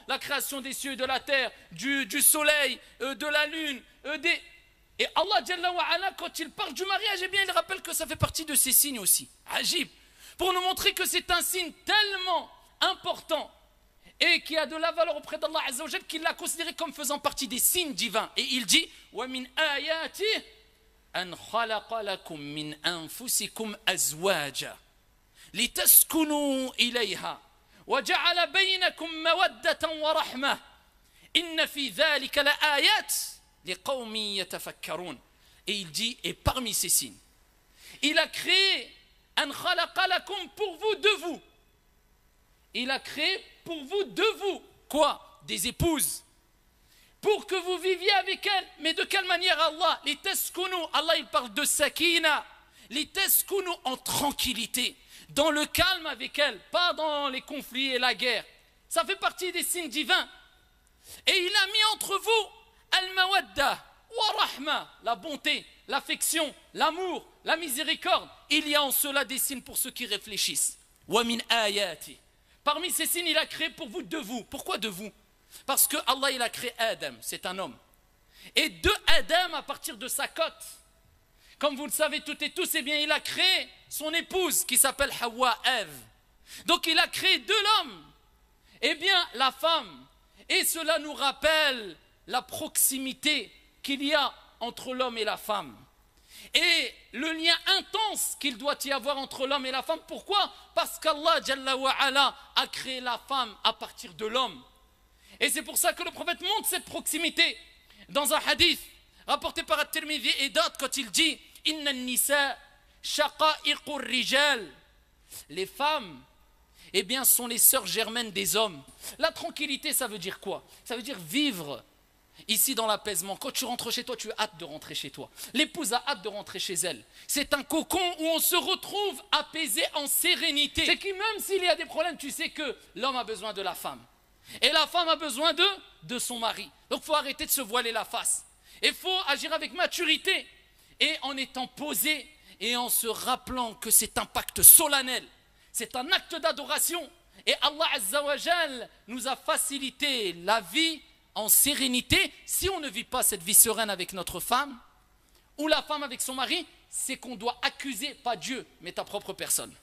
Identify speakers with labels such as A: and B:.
A: la création des cieux et de la terre, du soleil, de la lune, Et Allah Jalla wa Ala, quand il parle du mariage, eh bien il rappelle que ça fait partie de ces signes aussi. Ajib. Pour nous montrer que c'est un signe tellement important et qui a de la valeur auprès d'Allah Azza wa Jal qu'il l'a considéré comme faisant partie des signes divins. Et il dit wa min ayati an khalaqa lakum min anfusikum azwaja litaskunu ilayha wa ja'ala baynakum mawaddatan wa rahmah inna fi dhalika la ayat liqawmin yatafakkarun. Et il dit, et parmi ces signes, il a créé an khalaqa lakum pour vous de vous. Il a créé pour vous de vous quoi? Des épouses. Pour que vous viviez avec elles. Mais de quelle manière Allah? Les taskunu, Allah il parle de sakina. Les taskunu en tranquillité. Dans le calme avec elles. Pas dans les conflits et la guerre. Ça fait partie des signes divins. Et il a mis entre vous al-mawadda wa rahma. La bonté, l'affection, l'amour, la miséricorde. Il y a en cela des signes pour ceux qui réfléchissent. Wa min ayati. Parmi ces signes, il a créé pour vous de vous. Pourquoi de vous? Parce que Allah, il a créé Adam, c'est un homme. Et de Adam, à partir de sa côte, comme vous le savez toutes et tous, eh bien, il a créé son épouse qui s'appelle Hawa, Ève. Donc, il a créé de l'homme, eh bien, la femme. Et cela nous rappelle la proximité qu'il y a entre l'homme et la femme. Et le lien intense qu'il doit y avoir entre l'homme et la femme. Pourquoi? Parce qu'Allah Jalla wa Ala a créé la femme à partir de l'homme. Et c'est pour ça que le prophète montre cette proximité. Dans un hadith rapporté par At-Tirmidhi et d'autres, quand il dit Inna nisa shaqa'iqur rijal. Les femmes, eh bien, sont les sœurs germaines des hommes. La tranquillité, ça veut dire quoi? Ça veut dire vivre ici dans l'apaisement. Quand tu rentres chez toi, tu as hâte de rentrer chez toi. L'épouse a hâte de rentrer chez elle. C'est un cocon où on se retrouve apaisé en sérénité. C'est que même s'il y a des problèmes, tu sais que l'homme a besoin de la femme. Et la femme a besoin de son mari. Donc il faut arrêter de se voiler la face. Il faut agir avec maturité. Et en étant posé et en se rappelant que c'est un pacte solennel. C'est un acte d'adoration. Et Allah Azza wa Jal nous a facilité la vie en sérénité. Si on ne vit pas cette vie sereine avec notre femme, ou la femme avec son mari, c'est qu'on doit accuser, pas Dieu, mais ta propre personne.